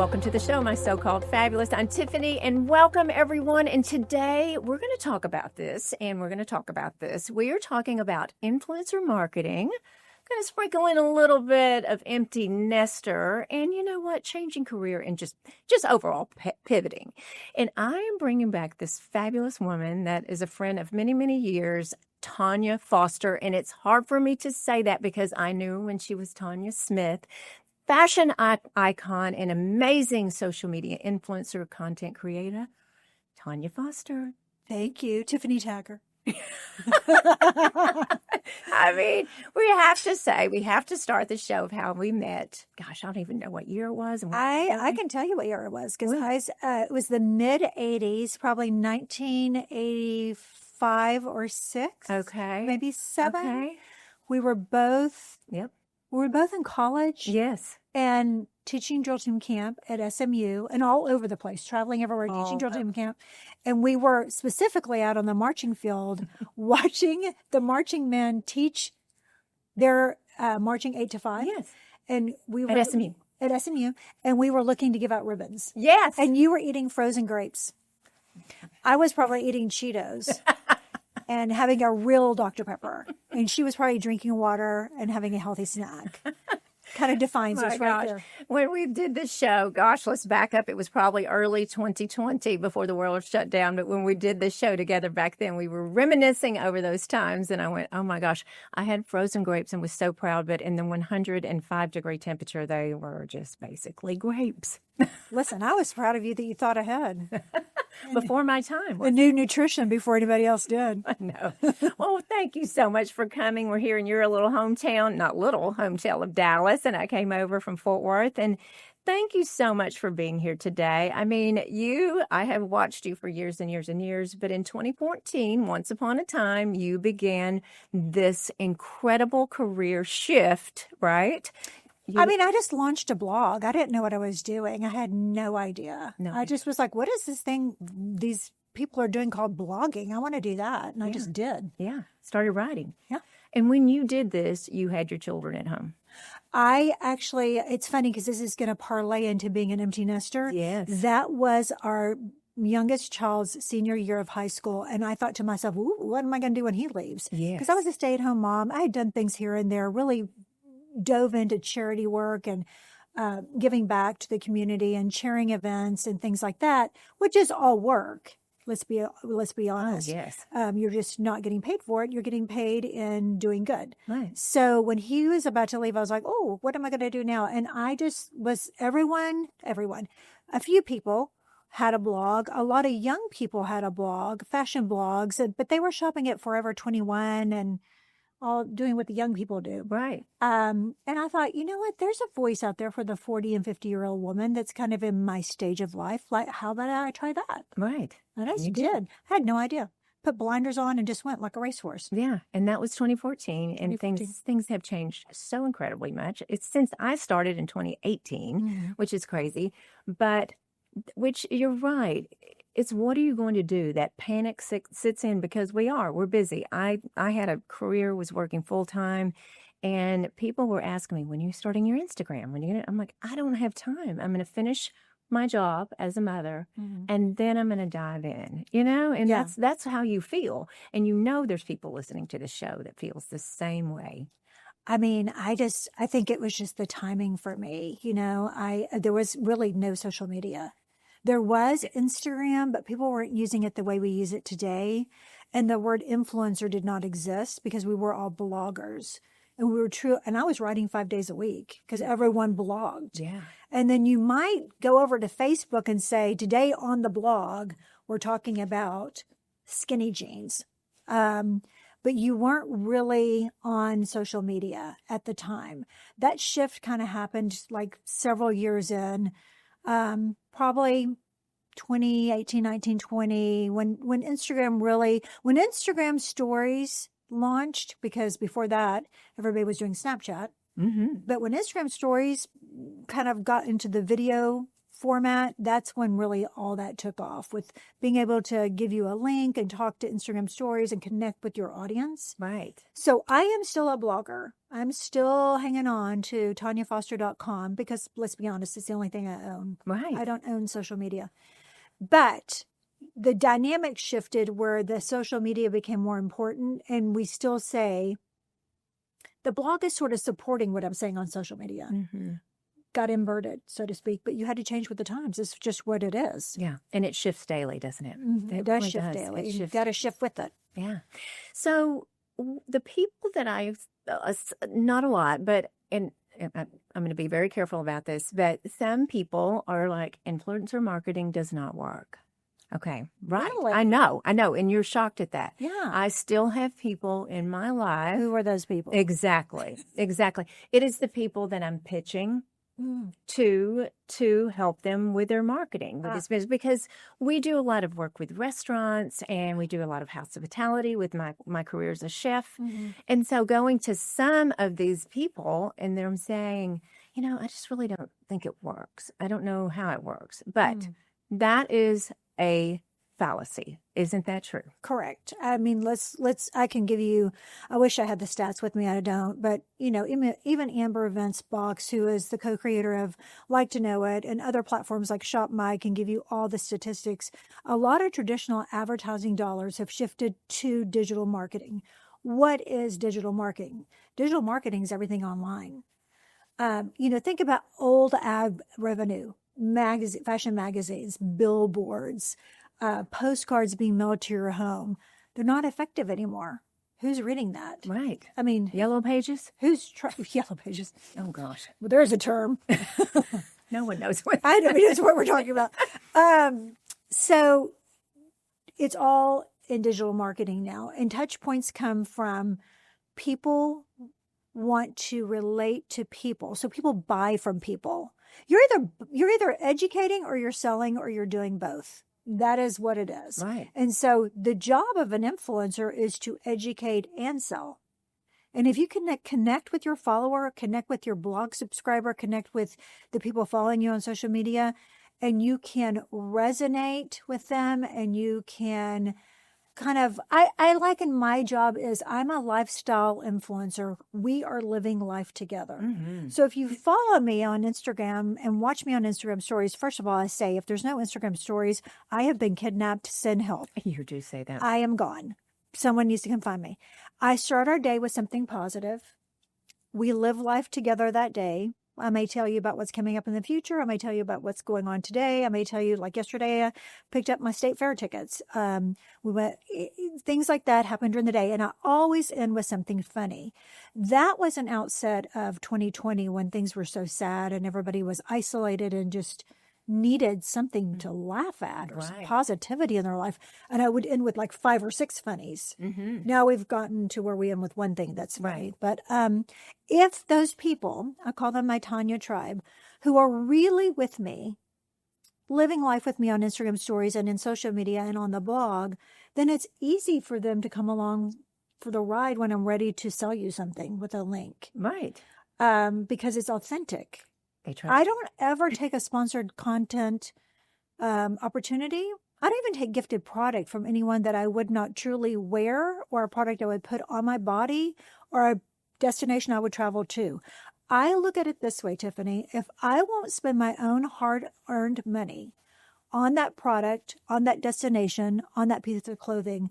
welcome to the show, my so-called fabulous. I'm Tiffany, and welcome everyone. And today we're going to talk about this, and we're going to talk about this. We are talking about influencer marketing. Going to sprinkle in a little bit of empty nester, and you know what? Changing career and just overall pivoting. And I am bringing back this fabulous woman that is a friend of many, many years, Tanya Foster. And it's hard for me to say that because I knew her when she was Tanya Smith. Fashion icon and amazing social media influencer, content creator, Tanya Foster. Thank you, Tiffany Tacker. I mean, we have to start the show of how we met. Gosh, I don't even know what year it was. I can tell you what year it was because it was the mid 80s, probably 1985 or 6. Okay. Maybe 7. Okay. We were both. Yep. We were both in college. Yes. And teaching drill team camp at SMU and all over the place, traveling everywhere, teaching drill team camp. And we were specifically out on the marching field watching the marching men teach their marching 8 to 5. Yes. And we were at SMU. At SMU. And we were looking to give out ribbons. Yes. And you were eating frozen grapes. I was probably eating Cheetos. And having a real Dr. Pepper. And she was probably drinking water and having a healthy snack. Kind of defines us right there. When we did this show, gosh, let's back up. It was probably early 2020 before the world shut down. But when we did this show together back then, we were reminiscing over those times. And I went, oh my gosh, I had frozen grapes and was so proud. But in the 105-degree temperature, they were just basically grapes. Listen, I was proud of you that you thought ahead. Before my time. And knew nutrition before anybody else did. I know. Well, thank you so much for coming. We're here in your little hometown of Dallas, and I came over from Fort Worth. And thank you so much for being here today. I mean, I have watched you for years and years and years, but in 2014, once upon a time, you began this incredible career shift, right? I just launched a blog. I didn't know what I was doing. I had no idea. No. I just was like, what is this thing these people are doing called blogging? I want to do that. And I just did. Yeah. Started writing. Yeah. And when you did this, you had your children at home. It's funny because this is going to parlay into being an empty nester. Yes. That was our youngest child's senior year of high school. And I thought to myself, what am I going to do when he leaves? Yes. Because I was a stay-at-home mom. I had done things here and there, really dove into charity work and giving back to the community and chairing events and things like that, which is all work. Let's be honest. Oh, yes. You're just not getting paid for it. You're getting paid in doing good. Right. So when he was about to leave, I was like, oh, what am I going to do now? And I just was everyone, a few people had a blog. A lot of young people had a blog, fashion blogs, but they were shopping at Forever 21 and all doing what the young people do. Right. And I thought, you know what? There's a voice out there for the 40 and 50-year-old woman that's kind of in my stage of life. Like, how about I try that? Right. And I just did. I had no idea. Put blinders on and just went like a racehorse. Yeah. And that was 2014. And things have changed so incredibly much. It's since I started in 2018, which is crazy. But you're right. It's what are you going to do? That panic sits in because we're busy. I had a career, was working full time, and people were asking me, when are you starting your Instagram? I'm like, I don't have time. I'm going to finish my job as a mother, and then I'm going to dive in, and that's how you feel. And there's people listening to the show that feels the same way. I mean, I think it was just the timing for me. There was really no social media. There was Instagram, but people weren't using it the way we use it today. And the word influencer did not exist because we were all bloggers. And we were true. And I was writing 5 days a week because everyone blogged. Yeah. And then you might go over to Facebook and say, today on the blog, we're talking about skinny jeans. But you weren't really on social media at the time. That shift kind of happened like several years in. Probably 2018, 19, 20, when Instagram stories launched, because before that, everybody was doing Snapchat. But when Instagram stories kind of got into the video format, that's when really all that took off, with being able to give you a link and talk to Instagram stories and connect with your audience. Right. So I am still a blogger. I'm still hanging on to tanyafoster.com because, let's be honest, it's the only thing I own. Right. I don't own social media. But the dynamic shifted where the social media became more important, and we still say the blog is sort of supporting what I'm saying on social media. Mm-hmm. Got inverted, so to speak, but you had to change with the times. It's just what it is. Yeah. And it shifts daily, doesn't it? It does really shift daily. You've got to shift with it. Yeah. So the people that not a lot, but, and I'm going to be very careful about this, but some people are like, influencer marketing does not work. Okay. Right. Really? I know. And you're shocked at that. Yeah. I still have people in my life. Who are those people? Exactly. It is the people that I'm pitching to help them with their marketing with this business, because we do a lot of work with restaurants and we do a lot of hospitality with my career as a chef. Mm-hmm. And so going to some of these people and they're saying, I just really don't think it works. I don't know how it works. But that is a fallacy. Isn't that true? Correct. I mean, I can give you, I wish I had the stats with me. I don't, but even Amber Vince Box, who is the co-creator of Like to Know It and other platforms like Shop My, can give you all the statistics. A lot of traditional advertising dollars have shifted to digital marketing. What is digital marketing? Digital marketing is everything online. Think about old ad revenue, fashion magazines, billboards, postcards being mailed to your home. They're not effective anymore. Who's reading that? Right. I mean, Yellow Pages? Yellow Pages? Oh, gosh. Well, there's a term. No one knows what. I know that's what we're talking about. So it's all in digital marketing now. And touch points come from people want to relate to people. So people buy from people. You're either educating or you're selling or you're doing both. That is what it is. Right. And so the job of an influencer is to educate and sell. And if you can connect with your follower, connect with your blog subscriber, connect with the people following you on social media, and you can resonate with them and you can I liken my job is I'm a lifestyle influencer. We are living life together. Mm-hmm. So if you follow me on Instagram and watch me on Instagram stories, first of all, I say, if there's no Instagram stories, I have been kidnapped, send help. You do say that. I am gone. Someone needs to come find me. I start our day with something positive. We live life together that day. I may tell you about what's coming up in the future. I may tell you about what's going on today. I may tell you, like yesterday, I picked up my state fair tickets. Things like that happen during the day. And I always end with something funny. That was an outset of 2020 when things were so sad and everybody was isolated and just needed something to laugh at or some positivity in their life. And I would end with like 5 or 6 funnies. Mm-hmm. Now we've gotten to where we end with one thing that's funny. But if those people, I call them my Tanya tribe, who are really with me, living life with me on Instagram stories and in social media and on the blog, then it's easy for them to come along for the ride when I'm ready to sell you something with a link. Right. Because it's authentic. I don't ever take a sponsored content opportunity. I don't even take gifted product from anyone that I would not truly wear, or a product I would put on my body, or a destination I would travel to. I look at it this way, Tiffany. If I won't spend my own hard-earned money on that product, on that destination, on that piece of clothing,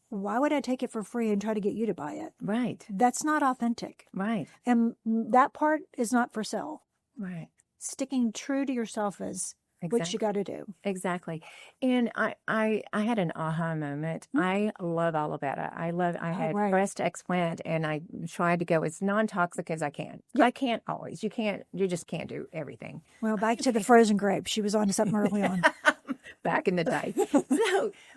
why would I take it for free and try to get you to buy it? Right. That's not authentic. Right. And that part is not for sale. Right. Sticking true to yourself is what you got to do. Exactly. And I had an aha moment. Mm-hmm. I love all about it. I had breast explant and I tried to go as non-toxic as I can. Yep. I can't always. You just can't do everything. Well, back to the frozen grape. She was on to something early on. Back in the day.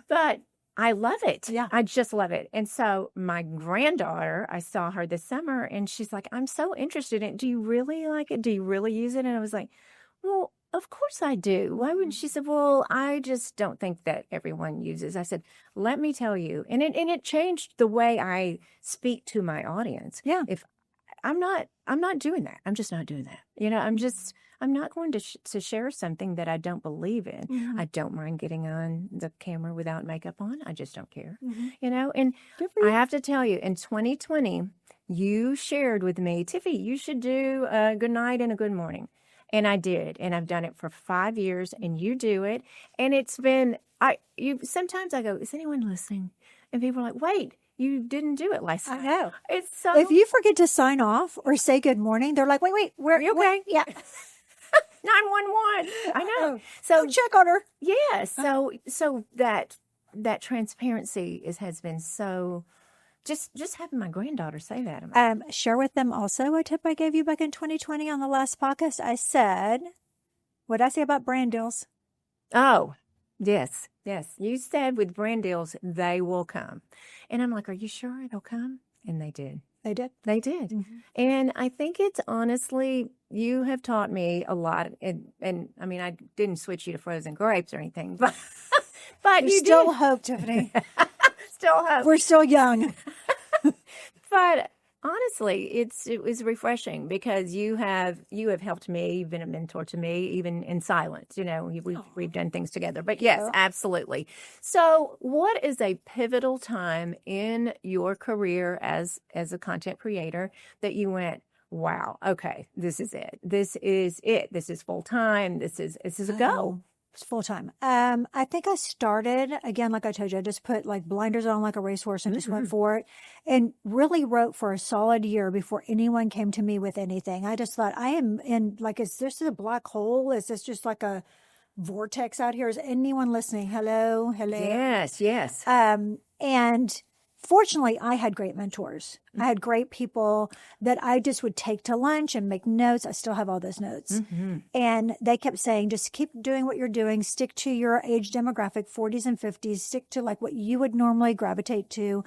But I love it. Yeah. I just love it. And so my granddaughter, I saw her this summer and she's like, I'm so interested in it. Do you really like it? Do you really use it? And I was like, well, of course I do. Why wouldn't she? Said, well, I just don't think that everyone uses. I said, let me tell you. And it changed the way I speak to my audience. Yeah. If I'm not doing that. I'm just not doing that. I'm not going to share something that I don't believe in. Mhm. I don't mind getting on the camera without makeup on. I just don't care. Mhm. And Good for I you. have to tell you, in 2020, you shared with me, Tiffy, you should do a good night and a good morning. And I did. And I've done it for 5 years, and you do it. And it's been, sometimes I go, is anyone listening? And people are like, wait, you didn't do it last I night. know. It's so. If you forget to sign off or say good morning, they're like, wait, where? Are you okay? Yeah. 911. I know. Oh, So go check on her. yeah. So that transparency has been so. Just having my granddaughter say that. Share with them also a tip I gave you back in 2020 on the last podcast. I said, what did I say about brand deals? Oh, yes. You said with brand deals, they will come. And I'm like, are you sure they'll come? And they did. They did. They did. Mhm. And I think it's honestly, you have taught me a lot. And I mean, I didn't switch you to frozen grapes or anything, but There's you still did. hope, Tiffany. Still hope. We're still young. But honestly, it was refreshing because you have helped me. You've been a mentor to me, even in silence. We've done things together. But yes, you. absolutely. So, what is a pivotal time in your career as a content creator that you went, wow, okay, this is it. This is it. This is full time. This is a go. It's full time. I think I started again, like I told you, I just put like blinders on like a racehorse and just went for it, and really wrote for a solid year before anyone came to me with anything. I just thought, I am in, like, is this a black hole? Is this just like a vortex out here? Is anyone listening? Hello. Yes. And fortunately, I had great mentors. I had great people that I just would take to lunch and make notes. I still have all those notes. And they kept saying, just keep doing what you're doing. Stick to your age demographic, 40s and 50s. Stick to like what you would normally gravitate to.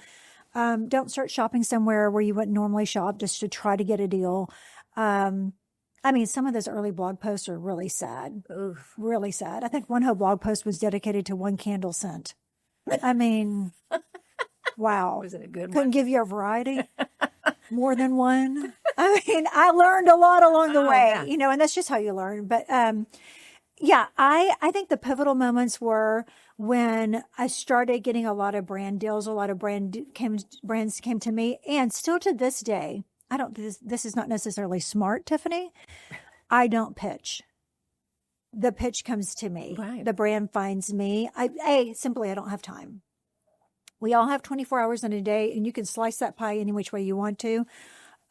Don't start shopping somewhere where you wouldn't normally shop just to try to get a deal. I mean, some of those early blog posts are really sad. Oof. Really sad. I think one whole blog post was dedicated to one candle scent. I mean... Wow. Was it a good Couldn't one? give you a variety, more than one. I mean, I learned a lot along the way, yeah. And that's just how you learn. But yeah, I think the pivotal moments were when I started getting a lot of brand deals, a lot of brands came to me. And still to this day, this is not necessarily smart, Tiffany. I don't pitch. The pitch comes to me. Right. The brand finds me. Simply, I don't have time. We all have 24 hours in a day, and you can slice that pie any which way you want to.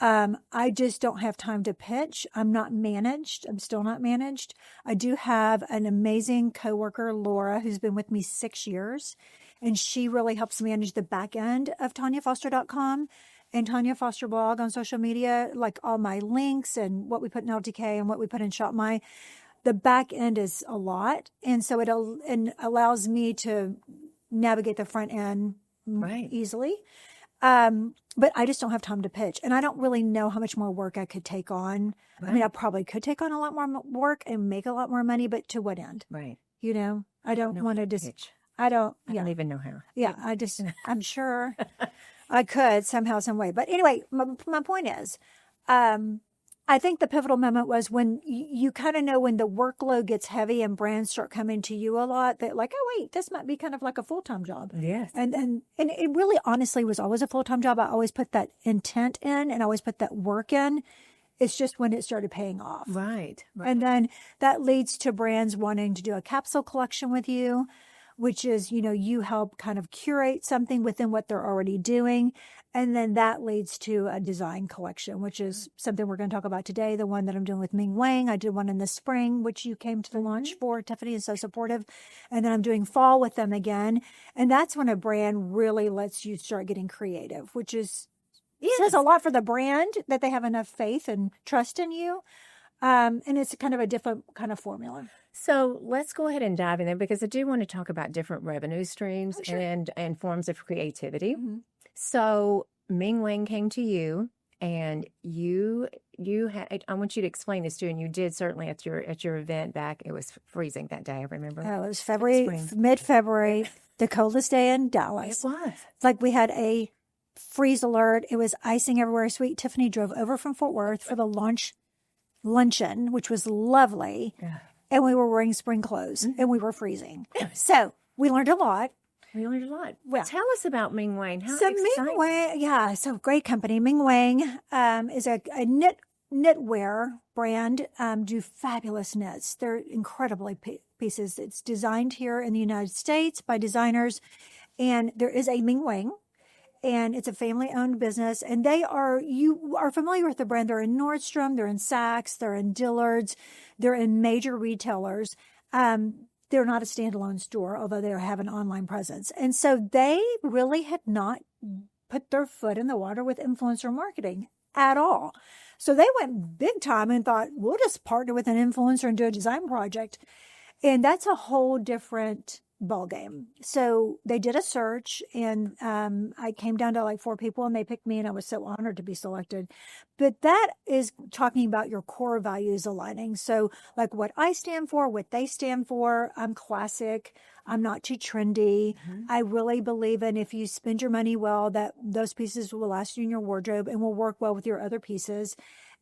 I just don't have time to pitch. I'm not managed. I'm still not managed. I do have an amazing coworker, Laura, who's been with me 6 years, and she really helps manage the back end of TanyaFoster.com and Tanya Foster blog on social media, like all my links and what we put in LTK and what we put in ShopMy. The back end is a lot, and so it allows me to navigate the front end easily. But I just don't have time to pitch. And I don't really know how much more work I could take on. Right. I mean, I probably could take on a lot more work and make a lot more money, but to what end? Right. I don't want to just, pitch. I don't even know how. Yeah. I'm sure I could somehow, some way. But anyway, my point is, I think the pivotal moment was when you kind of know when the workload gets heavy and brands start coming to you a lot, that like, oh, wait, this might be kind of like a full-time job. Yes. And it really honestly was always a full-time job. I always put that intent in and I always put that work in. It's just when it started paying off. Right. And then that leads to brands wanting to do a capsule collection with you, which is, you help kind of curate something within what they're already doing. And then that leads to a design collection, which is something we're going to talk about today. The one that I'm doing with Ming Wang. I did one in the spring, which you came to the launch for. Tiffany is so supportive. And then I'm doing fall with them again. And that's when a brand really lets you start getting creative, which is says a lot for the brand that they have enough faith and trust in you. And it's kind of a different kind of formula. So let's go ahead and dive in there because I do want to talk about different revenue streams and forms of creativity. Mm-hmm. So Ming Wang came to you and you had, I want you to explain this too. And you did certainly at your event back. It was freezing that day. I remember. Oh, it was mid-February, the coldest day in Dallas. It was. It's like we had a freeze alert. It was icing everywhere. Sweet Tiffany drove over from Fort Worth for the luncheon, which was lovely. Yeah. And we were wearing spring clothes and we were freezing. So we learned a lot. We learned a lot. Well, tell us about Ming Wang. How so exciting. Ming Wang, yeah, so great company. Ming Wang is a knitwear brand, do fabulous knits. They're incredibly pieces. It's designed here in the United States by designers. And there is a Ming Wang, and it's a family-owned business. And you are familiar with the brand. They're in Nordstrom, they're in Saks, they're in Dillard's, they're in major retailers. They're not a standalone store, although they have an online presence. And so they really had not put their foot in the water with influencer marketing at all. So they went big time and thought, we'll just partner with an influencer and do a design project. And that's a whole different ballgame. So they did a search, and I came down to like 4 people, and they picked me, and I was so honored to be selected. But that is talking about your core values aligning. So like what I stand for, what they stand for. I'm classic. I'm not too trendy. I really believe in, if you spend your money well, that those pieces will last you in your wardrobe and will work well with your other pieces.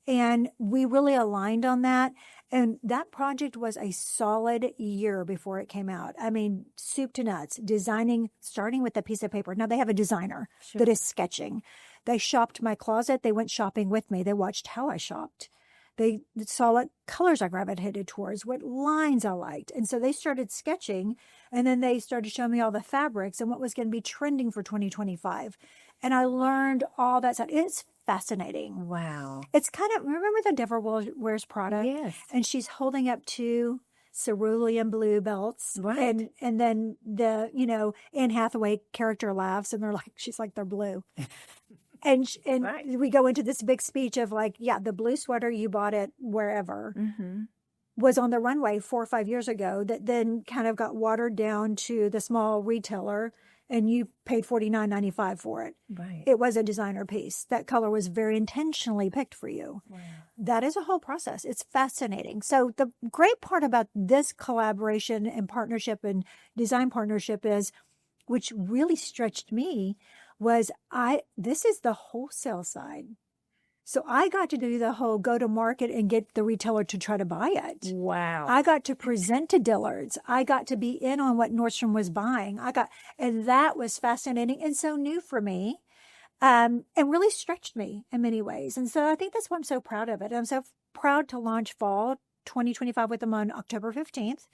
And we really aligned on that. And that project was a solid year before it came out. I mean, soup to nuts, designing, starting with a piece of paper. Now they have a designer that is sketching. They shopped my closet. They went shopping with me. They watched how I shopped. They saw what colors I gravitated towards, what lines I liked. And so they started sketching, and then they started showing me all the fabrics and what was going to be trending for 2025. And I learned all that stuff. It's fascinating. Wow. It's kind of, remember the Devil Wears Prada? Yes. And she's holding up 2 cerulean blue belts. Right. And then Anne Hathaway character laughs, and she's like, they're blue. And Right. we go into this big speech of like, yeah, the blue sweater you bought at wherever was on the runway 4 or 5 years ago, that then kind of got watered down to the small retailer, and you paid $49.95 for it. Right. It was a designer piece. That color was very intentionally picked for you. Wow. That is a whole process. It's fascinating. So the great part about this collaboration and partnership and design partnership is, which really stretched me, was this is the wholesale side. So I got to do the whole go to market and get the retailer to try to buy it. Wow. I got to present to Dillard's. I got to be in on what Nordstrom was buying. And that was fascinating and so new for me, and really stretched me in many ways. And so I think that's why I'm so proud of it. I'm so proud to launch fall 2025 with them on October 15th.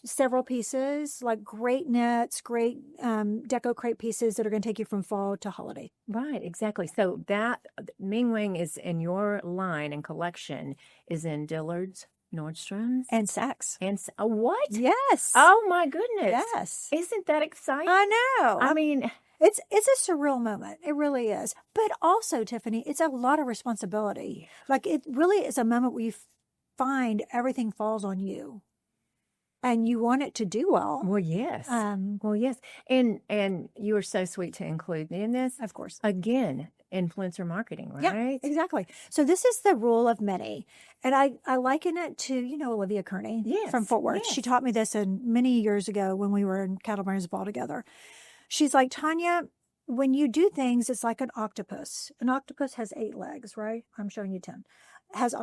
Several pieces, like great knits, great deco crepe pieces that are going to take you from fall to holiday. Right, exactly. So that Ming Wang is in your line and collection is in Dillard's, Nordstrom's, And Saks. and what? Yes. Oh my goodness! Yes. Isn't that exciting? I know. I mean, It's a surreal moment. It really is. But also, Tiffany, it's a lot of responsibility. Like, it really is a moment where you find everything falls on you. And you want it to do well. well, yes, yes, and you were so sweet to include me in this. Of course. Again, influencer marketing, right? Yeah, exactly. So this is the rule of many. And I liken it to, Olivia Kearney Yes, from Fort Worth. yes. She taught me this many years ago when we were in Cattle Burns Ball together. She's like, Tanya, when you do things, it's like an octopus. An octopus has 8 legs, right? I'm showing you 10. Has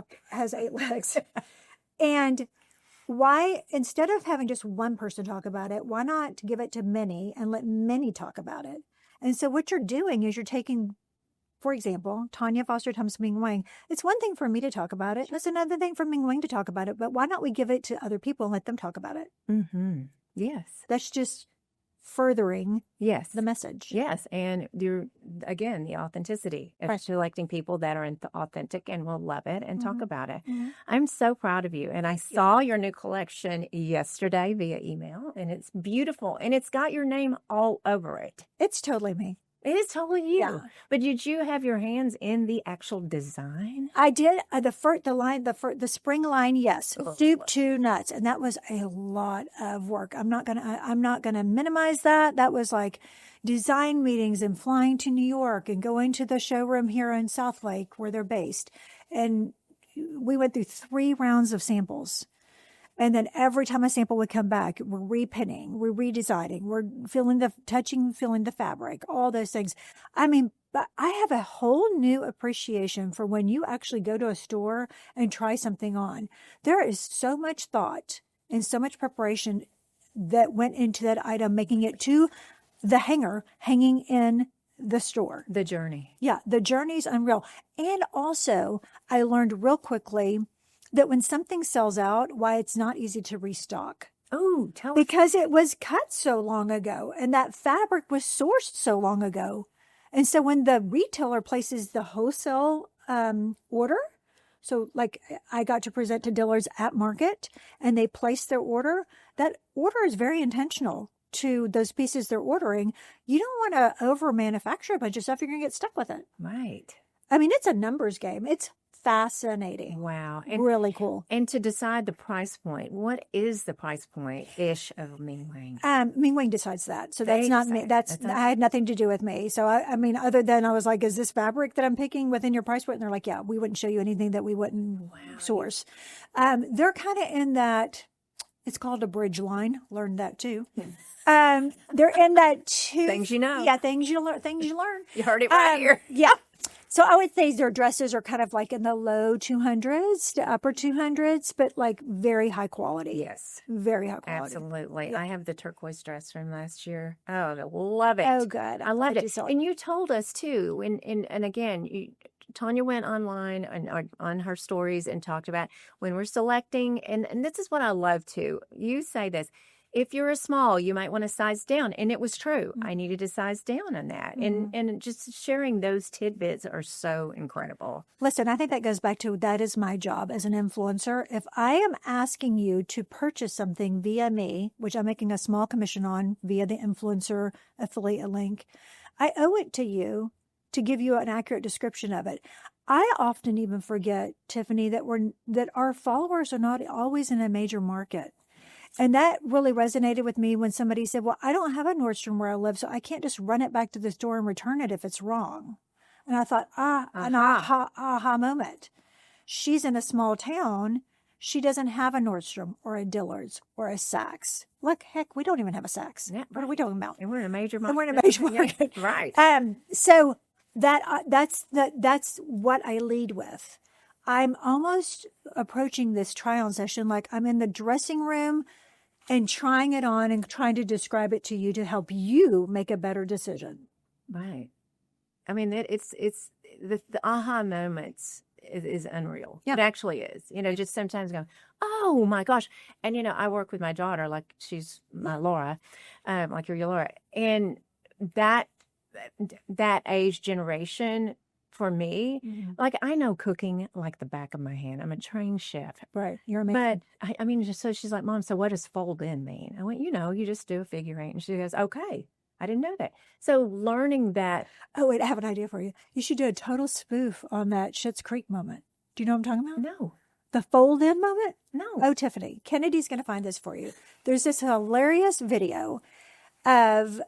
8 legs. And why, instead of having just one person talk about it, why not give it to many and let many talk about it? And so what you're doing is you're taking, for example, Tanya Foster Thomas Ming Wang. It's one thing for me to talk about it. It's another thing for Ming Wang to talk about it. But why not we give it to other people and let them talk about it? Mm-hmm. Yes. That's just furthering Yes. the message. Yes, and again, the authenticity of Right. selecting people that are authentic and will love it and talk about it. Mhm. I'm so proud of you. And I saw your new collection yesterday via email, and it's beautiful, and it's got your name all over it. It's totally me. It is totally you. Yeah. But did you have your hands in the actual design? I did the spring line, yes, Oh, soup to nuts, and that was a lot of work. I'm not gonna minimize that. That was like design meetings and flying to New York and going to the showroom here in South Lake where they're based, and we went through 3 rounds of samples. And then every time a sample would come back, we're repinning, we're redesigning, we're feeling the fabric, all those things. I mean, But I have a whole new appreciation for when you actually go to a store and try something on. There is so much thought and so much preparation that went into that item, making it to the hanger hanging in the store. The journey. Yeah, the journey's unreal. And also, I learned real quickly that when something sells out, why it's not easy to restock. Oh, tell us. Because it was cut so long ago and that fabric was sourced so long ago. And so when the retailer places the wholesale order, so like I got to present to dealers at market and they place their order, that order is very intentional to those pieces they're ordering. You don't want to over manufacture a bunch of stuff. You're going to get stuck with it. Right. I mean, it's a numbers game. It's fascinating. Wow. And really cool. And to decide the price point, what is the price point-ish of Ming Wang? Ming Wang decides that. So that's not me. I had nothing to do with me. So I mean, other than I was like, is this fabric that I'm picking within your price point? And they're like, yeah, we wouldn't show you anything that we wouldn't source. They're kind of in that, it's called a bridge line. Learned that too. They're in that too. Things you know. Yeah, things you learn. You heard it right here. Yeah. So I would say their dresses are kind of like in the low 200s to upper 200s, but like very high quality. Yes. Very high quality. Absolutely. Yeah. I have the turquoise dress from last year. Oh, I love it. Oh, good. I loved I do it. so. And you told us too, and again, Tanya went online and on her stories and talked about when we're selecting, and this is what I love too. You say this. If you're a small, you might want to size down. And it was true. I needed to size down on that. And just sharing those tidbits are so incredible. Listen, I think that goes back to that is my job as an influencer. If I am asking you to purchase something via me, which I'm making a small commission on via the influencer affiliate link, I owe it to you to give you an accurate description of it. I often even forget, Tiffany, that our followers are not always in a major market. And that really resonated with me when somebody said, well, I don't have a Nordstrom where I live, so I can't just run it back to the store and return it if it's wrong. And I thought, an aha moment. She's in a small town. She doesn't have a Nordstrom or a Dillard's or a Saks. Look, heck, we don't even have a Saks. Yeah, what are we talking about? And we're in a major market. And we're in a major market. Yeah, right. So that's what I lead with. I'm almost approaching this try-on session like I'm in the dressing room and trying it on and trying to describe it to you to help you make a better decision. Right. I mean, it's the aha moments is unreal. Yeah. It actually is. Just sometimes go, oh my gosh. And, I work with my daughter, like she's my Laura, like you're your Laura. And that age generation for me, like I know cooking like the back of my hand. I'm a trained chef. Right. You're amazing. But I mean, so she's like, Mom, so what does fold in mean? I went, you just do a figure eight. And she goes, okay. I didn't know that. So learning that. Oh, wait, I have an idea for you. You should do a total spoof on that Schitt's Creek moment. Do you know what I'm talking about? No. The fold in moment? No. Oh, Tiffany, Kennedy's going to find this for you. There's this hilarious video of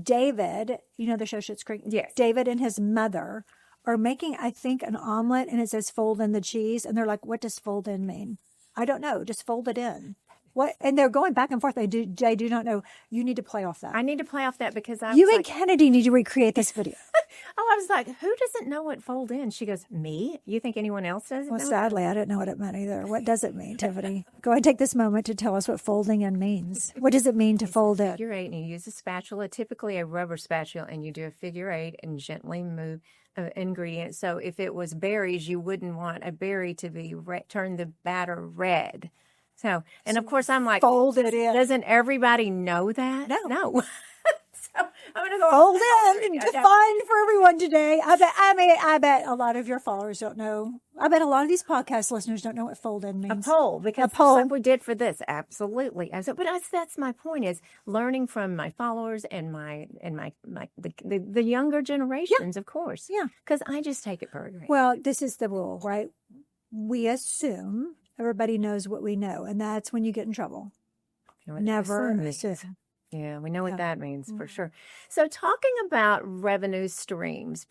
David, the show Schitt's Creek? Yes. David and his mother are making, I think, an omelet, and it says fold in the cheese. And they're like, what does fold in mean? I don't know. Just fold it in. What? And they're going back and forth. They do not know. You need to play off that. I need to play off that because you and Kennedy need to recreate this video. I was like, who doesn't know what fold in? She goes, me? You think anyone else doesn't Well, know? sadly, I didn't know what it meant either. What does it mean, Tiffany? Go ahead and take this moment to tell us what folding in means. What does it mean to fold in? Figure eight, and you use a spatula, typically a rubber spatula, and you do a figure eight and gently move ingredients. So if it was berries, you wouldn't want a berry to be turn the batter red. So, and of course, I'm like, fold it in. Doesn't everybody know that? No. So I'm going to go fold in and define for everyone today. I bet a lot of your followers don't know. I bet a lot of these podcast listeners don't know what fold in means. A poll, because like we did for this, absolutely. But that's my point: is learning from my followers and the younger generations, of course. Yeah, because I just take it for granted. Well, this is the rule, right? We assume everybody knows what we know, and that's when you get in trouble. Never assume. Yeah, we know what that means for sure. So talking about revenue streams,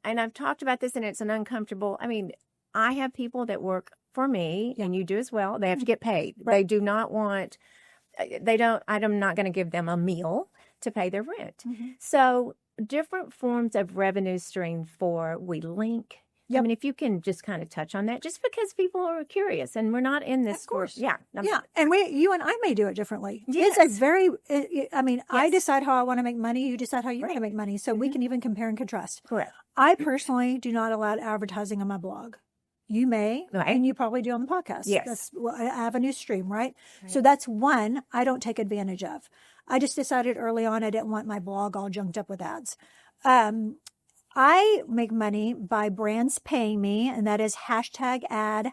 and I've talked about this and it's an uncomfortable, I have people that work for me and you do as well. They have to get paid. Right. They do not want, I'm not going to give them a meal. to pay their rent. So different forms of revenue stream for we link. I mean, if you can just kind of touch on that, just because people are curious and we're not in this. Of course. Yeah. And you and I may do it differently. Yes. It's a very, I decide how I want to make money. You decide how you want to make money. So we can even compare and contrast. Correct. I personally do not allow advertising on my blog. You may, and you probably do on the podcast. Yes. That's an avenue stream, right? So that's one I don't take advantage of. I just decided early on I didn't want my blog all junked up with ads. I make money by brands paying me, and that is #ad,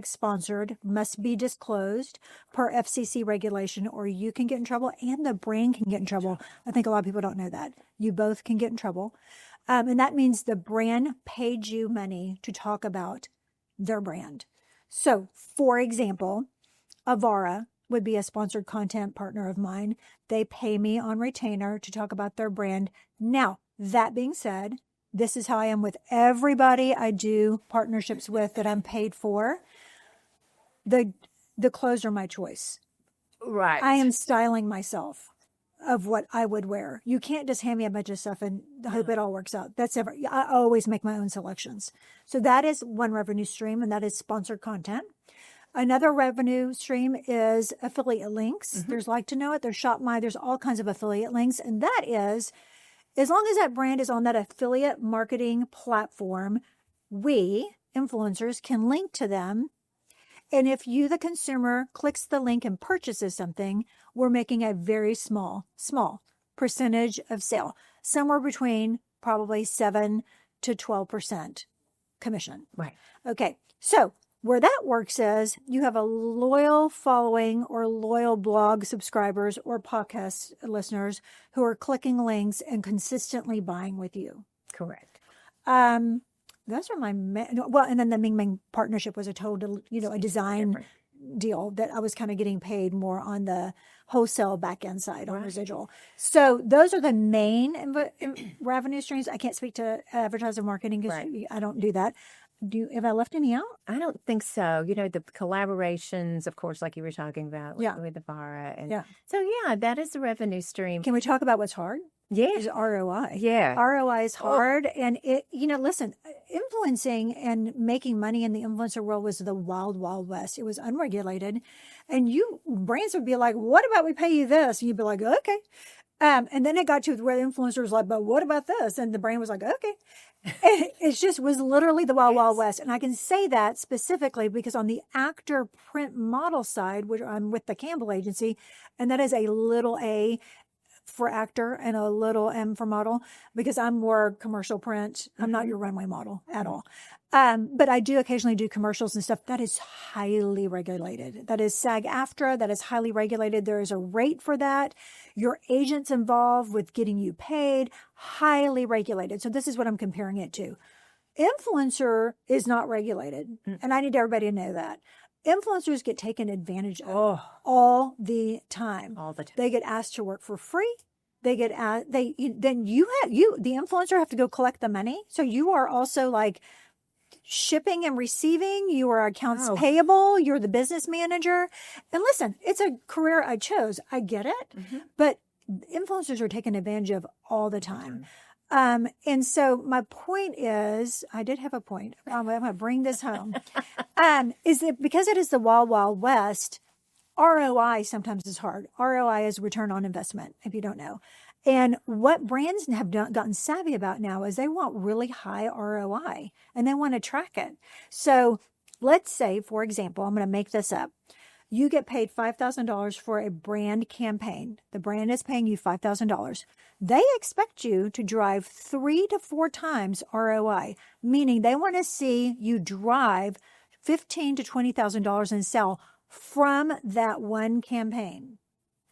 #sponsored, must be disclosed per FCC regulation, or you can get in trouble and the brand can get in trouble. I think a lot of people don't know that. You both can get in trouble. And that means the brand paid you money to talk about their brand. So, for example, Avara would be a sponsored content partner of mine. They pay me on retainer to talk about their brand. Now, that being said, this is how I am with everybody I do partnerships with that I'm paid for. The clothes are my choice. Right. I am styling myself of what I would wear. You can't just hand me a bunch of stuff and hope it all works out. I always make my own selections. So that is one revenue stream, and that is sponsored content. Another revenue stream is affiliate links. There's Like to Know It, there's Shop My, there's all kinds of affiliate links. And that is, as long as that brand is on that affiliate marketing platform, we, influencers, can link to them. And if you, the consumer, clicks the link and purchases something, we're making a very small percentage of sale, somewhere between probably 7 to 12% commission. Right. Okay. So where that works is you have a loyal following or loyal blog subscribers or podcast listeners who are clicking links and consistently buying with you. Correct. Those are and then the Ming Ming partnership was a total, a design deal that I was kind of getting paid more on the wholesale back end side on residual. So those are the main revenue streams. I can't speak to advertising marketing because I don't do that. Have I left any out? I don't think so. The collaborations, of course, like you were talking about with the Vara. And so, that is a revenue stream. Can we talk about what's hard? Yeah. Is ROI. Yeah. ROI is hard. And listen, influencing and making money in the influencer world was the wild, wild west. It was unregulated. And brands would be like, what about we pay you this? And you'd be like, okay. And then it got to where the influencer was like, but what about this? And the brand was like, okay. It just was literally the wild, wild west. And I can say that specifically because on the actor print model side, which I'm with the Campbell agency, and that is a little A for actor and a little M for model because I'm more commercial print. I'm not your runway model at all. But I do occasionally do commercials and stuff. That is highly regulated. That is SAG-AFTRA. That is highly regulated. There is a rate for that. Your agent's involved with getting you paid. Highly regulated. So this is what I'm comparing it to. Influencer is not regulated. And I need everybody to know that. Influencers get taken advantage of all the time. All the time. They get asked to work for free. They get asked, the influencer have to go collect the money. So you are also like shipping and receiving. You are accounts payable. You're the business manager. And listen, it's a career I chose. I get it. But influencers are taken advantage of all the time. And so my point is, I did have a point. I'm going to bring this home. Is that because it is the wild, wild west, ROI sometimes is hard. ROI is return on investment, if you don't know. And what brands have gotten savvy about now is they want really high ROI and they want to track it. So let's say, for example, I'm going to make this up. You get paid $5,000 for a brand campaign. The brand is paying you $5,000. They expect you to drive 3 to 4 times ROI, meaning they want to see you drive $15,000 to $20,000 in sale from that one campaign.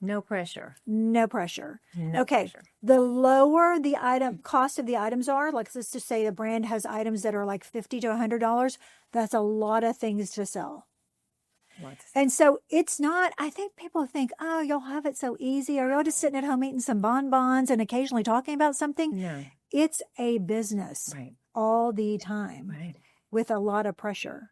No pressure. No pressure. No pressure. The lower the item cost of the items are, like let's just say the brand has items that are like $50 to $100, that's a lot of things to sell. And so it's not, I think people think, oh, you'll have it so easy, or you're just sitting at home eating some bonbons and occasionally talking about something. No. It's a business all the time with a lot of pressure.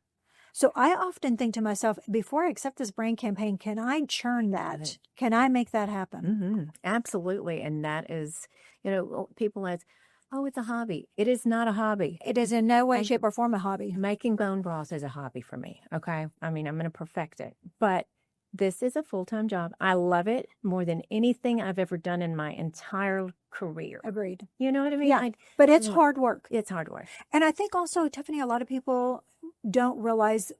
So I often think to myself, before I accept this brand campaign, can I churn that? Can I make that happen? Absolutely. And that is, people ask, oh, it's a hobby. It is not a hobby. It is in no way, shape, or form a hobby. Making bone broths is a hobby for me. Okay. I mean, I'm going to perfect it. But this is a full-time job. I love it more than anything I've ever done in my entire career. Agreed. You know what I mean? Yeah. But it's hard work. It's hard work. And I think also, Tiffany, a lot of people don't realize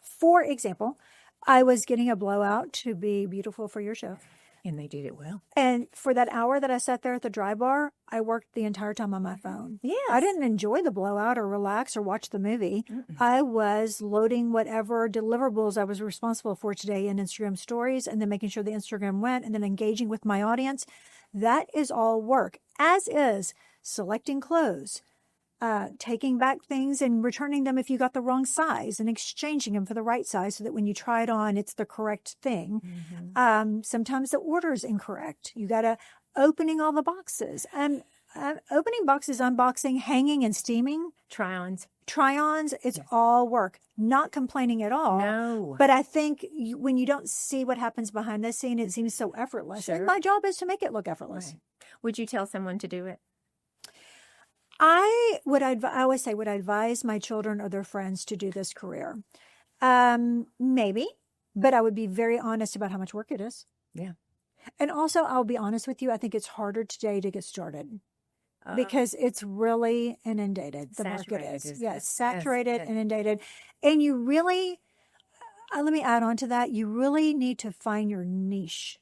for example, I was getting a blowout to be beautiful for your show. And they did it well. And for that hour that I sat there at the dry bar, I worked the entire time on my phone. Yes. I didn't enjoy the blowout or relax or watch the movie. I was loading whatever deliverables I was responsible for today in Instagram stories and then making sure the Instagram went and then engaging with my audience. That is all work, as is selecting clothes, taking back things and returning them if you got the wrong size and exchanging them for the right size so that when you try it on, it's the correct thing. Sometimes the order is incorrect. You got to opening all the boxes and opening boxes, unboxing, hanging and steaming. Try-ons, it's all work. Not complaining at all. No. But I think when you don't see what happens behind the scene, it seems so effortless. Sure. And my job is to make it look effortless. Right. Would you tell someone to do it? I always say, would I advise my children or their friends to do this career? Maybe, but I would be very honest about how much work it is. Yeah. And also, I'll be honest with you, I think it's harder today to get started because it's really inundated. The market is. Yes, saturated, inundated. And you really, let me add on to that, you really need to find your niche.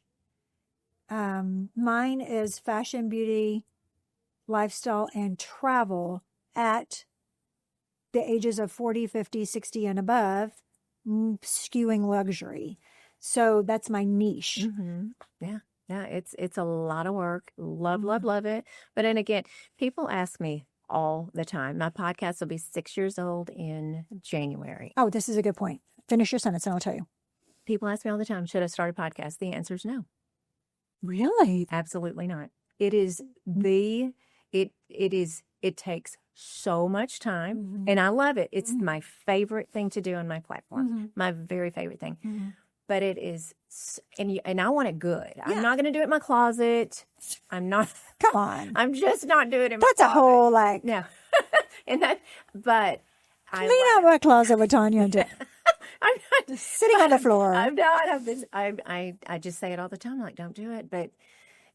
Mine is fashion, beauty, lifestyle, and travel at the ages of 40, 50, 60, and above, skewing luxury. So that's my niche. Yeah. Yeah, it's a lot of work. Love it. But then again, people ask me all the time. My podcast will be 6 years old in January. Oh, this is a good point. Finish your sentence and I'll tell you. People ask me all the time, should I start a podcast? The answer is no. Really? Absolutely not. It is it takes so much time and I love it. It's my favorite thing to do on my platform. My very favorite thing. But it is, and I want it good. Yeah. I'm not going to do it in my closet. I'm not. Come on. I'm just not doing it in my That's closet. A whole like. No. But clean out my closet with Tanya and I'm not just sitting on the floor. I'm not. I just say it all the time. Like, don't do it. But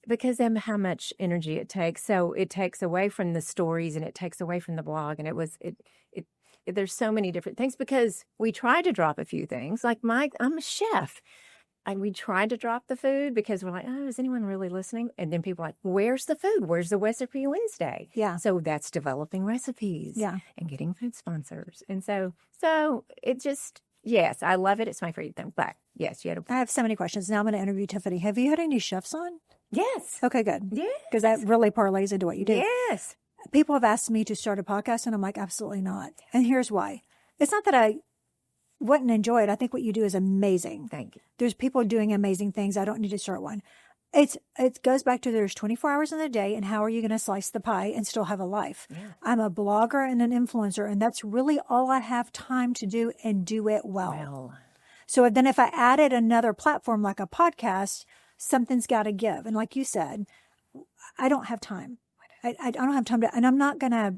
because of how much energy it takes. So it takes away from the stories and it takes away from the blog. And there's so many different things because we tried to drop a few things. Like I'm a chef. And we tried to drop the food because we're like, oh, is anyone really listening? And then people are like, where's the food? Where's the Recipe Wednesday? Yeah. So that's developing recipes. Yeah. And getting food sponsors. And so it just, yes, I love it. It's my favorite thing. But yes, you had I have so many questions. Now I'm going to interview Tiffany. Have you had any chefs on? Yes. Okay, good. Yes. Because that really parlays into what you do. Yes. People have asked me to start a podcast, and I'm like, absolutely not. And here's why. It's not that I wouldn't enjoy it. I think what you do is amazing. Thank you. There's people doing amazing things. I don't need to start one. It goes back to there's 24 hours in the day, and how are you going to slice the pie and still have a life? Yeah. I'm a blogger and an influencer, and that's really all I have time to do and do it well. So then if I added another platform like a podcast, something's got to give. And like you said, I don't have time. I don't have time to, and I'm not going to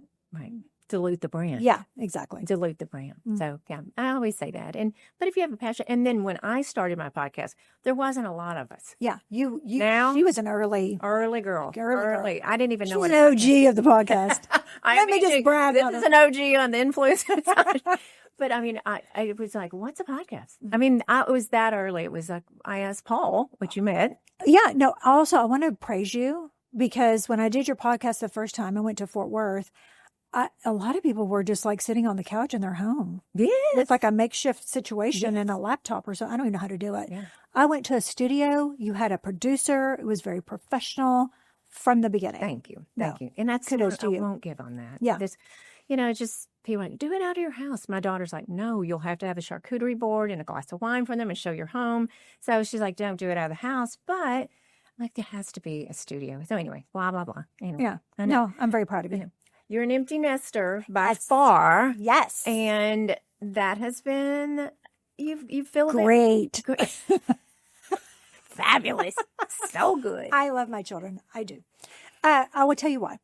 dilute the brand. Yeah, exactly. Dilute the brand. So yeah, I always say that. But if you have a passion, and then when I started my podcast, there wasn't a lot of us. Yeah, you now she was an early girl. Early. I didn't even know. She's an OG of the podcast. Let me just brag. This is an OG on the influencer side. But I mean, I was like, what's a podcast? I mean, it was that early. It was like, I asked Paul, which you met. Yeah, no, also I want to praise you because when I did your podcast the first time, I went to Fort Worth. A lot of people were just like sitting on the couch in their home. Yes. With like a makeshift situation and a laptop or something. I don't even know how to do it. Yeah. I went to a studio. You had a producer. It was very professional from the beginning. Thank you. Thank you. And that's kudos to you. I won't give on that. Yeah. Just people are like, do it out of your house. My daughter's like, no, you'll have to have a charcuterie board and a glass of wine for them and show your home. So she's like, don't do it out of the house. But like, there has to be a studio. So anyway, blah, blah, blah. Anyway, yeah. No, I'm very proud of you. You're an empty nester by far. Yes. And that has been, you feel Great. fabulous. So good. I love my children. I do. I will tell you why.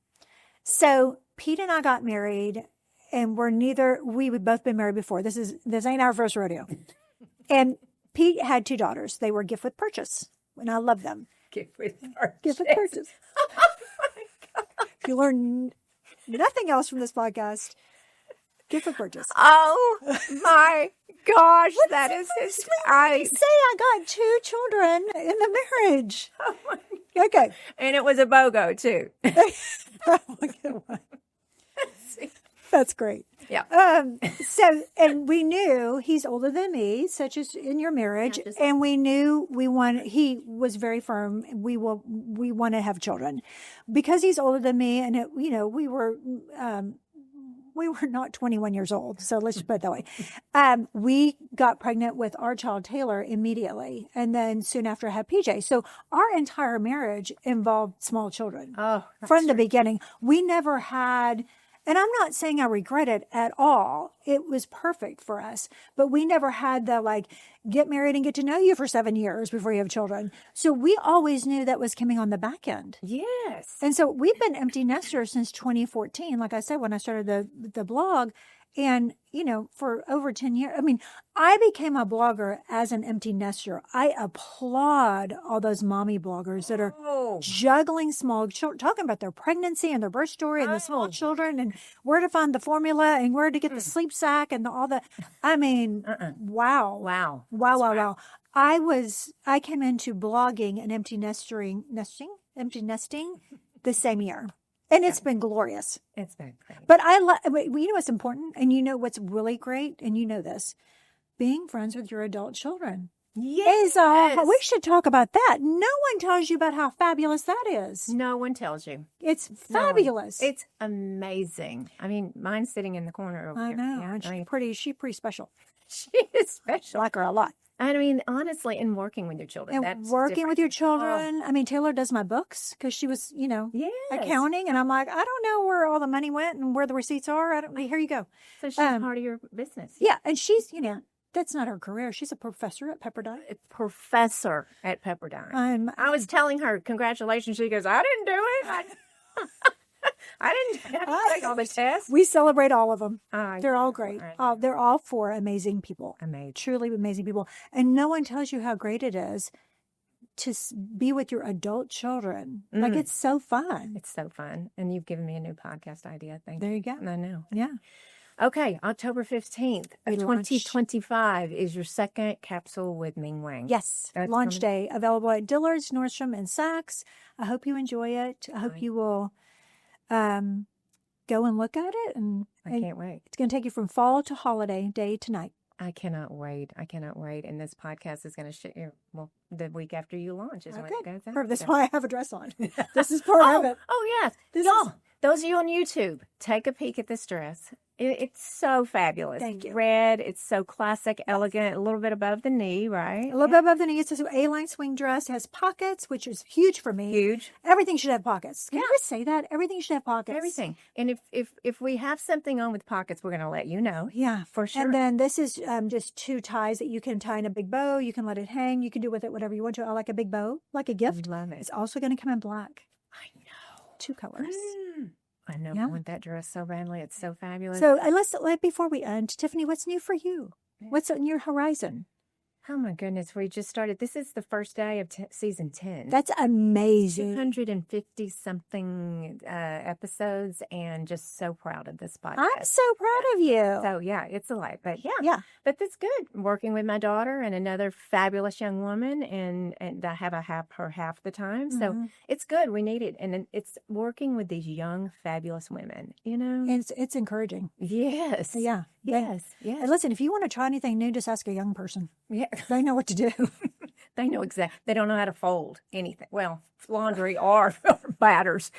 So Pete and I got married, and we've both been married before. This ain't our first rodeo. And Pete had 2 daughters. They were gift with purchase, and I love them. Gift with purchase. Gift with purchase. If you learn nothing else from this podcast, gift with purchase. Oh my gosh, that is his. Say I got 2 children in the marriage. Oh my, Okay. and it was a BOGO too. That's great. Yeah. And we knew he's older than me, such as in your marriage, and we knew he was very firm. We want to have children because he's older than me, and we were not 21 years old. So let's just put it that way. We got pregnant with our child, Taylor, immediately. And then soon after had PJ. So our entire marriage involved small children. Oh, from the beginning. We never had, and I'm not saying I regret it at all. It was perfect for us, but we never had the get married and get to know you for 7 years before you have children. So we always knew that was coming on the back end. yes. And so we've been empty nesters since 2014. Like I said, when I started the blog, and for over 10 years, I mean, I became a blogger as an empty nester. I applaud all those mommy bloggers that are juggling small children, talking about their pregnancy and their birth story and the small children and where to find the formula and where to get the sleep sack and all the, I mean, wow. I came into blogging and empty nesting the same year. And it's been glorious. It's been great. But you know what's important? And you know what's really great? And you know this. Being friends with your adult children. Yes. We should talk about that. No one tells you about how fabulous that is. No one tells you. It's fabulous. It's amazing. I mean, mine's sitting in the corner over I here. know. Yeah, And she's pretty special. she is special. I like her a lot. I mean, honestly, in working with your children. And that's working different. with your children. I mean, Taylor does my books because she was, Yes. accounting. And I'm like, I don't know where all the money went and where the receipts are. Here you go. So she's part of your business. Yeah. And she's, that's not her career. She's a professor at Pepperdine. A professor at Pepperdine. I was telling her, congratulations. She goes, I didn't do it. I didn't have to take all the tests. We celebrate all of them. They're all great. They're all 4 amazing people. Amazing. Truly amazing people. And no one tells you how great it is to be with your adult children. Like, it's so fun. It's so fun. And you've given me a new podcast idea. Thank you. There you go. I know. Yeah. Okay, October 15th of We launch. 2025 is your second capsule with Ming Wang. Yes. That's Launch coming. day. Available at Dillard's, Nordstrom, and Saks. I hope you enjoy it. I hope you will go and look at it. And I can't wait. It's going to take you from fall to holiday day to night. I cannot wait. And this podcast is going to share, the week after you launch is when it goes out. That's why I have a dress on. This is part of it. Oh, yes. Y'all, those of you on YouTube, take a peek at this dress. It's so fabulous. Thank you. Red. It's so classic, elegant, a little bit above the knee, right? A little bit above the knee. It's an A-line swing dress. It has pockets, which is huge for me. Huge. Everything should have pockets. Can you just say that? Everything should have pockets. Everything. And if we have something on with pockets, we're going to let you know. Yeah. For sure. And then this is just 2 ties that you can tie in a big bow. You can let it hang. You can do with it whatever you want to. I like a big bow, like a gift. Love it. It's also going to come in black. I know. 2 colors. I know. Yeah. I want that dress so badly. It's so fabulous. So before we end, Tiffany, what's new for you? What's on your horizon? Oh my goodness, we just started. This is the first day of season 10. That's amazing. 250 something episodes, and just so proud of this podcast. I'm so proud of you. So yeah, it's a lot, but Yeah. but that's good. Working with my daughter and another fabulous young woman, and I have her half the time, so it's good. We need it, and it's working with these young fabulous women. And it's encouraging. Yes. Yeah. Yes. And listen, if you want to try anything new, just ask a young person. Yeah. They know what to do. They know exactly. They don't know how to fold anything. Well, laundry or batters.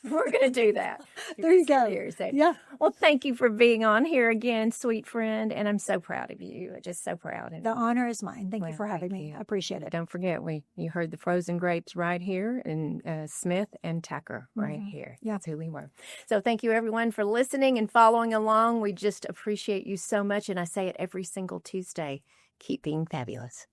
We're going to do that. There you go. Here, so. Yeah. Well, thank you for being on here again, sweet friend. And I'm so proud of you. Just so proud. The honor is mine. Thank you Well, for having thank me. you. I appreciate it. Don't forget, you heard the frozen grapes right here in Smith and Tucker right here. Yeah. That's who we were. So thank you, everyone, for listening and following along. We just appreciate you so much. And I say it every single Tuesday. Keep being fabulous.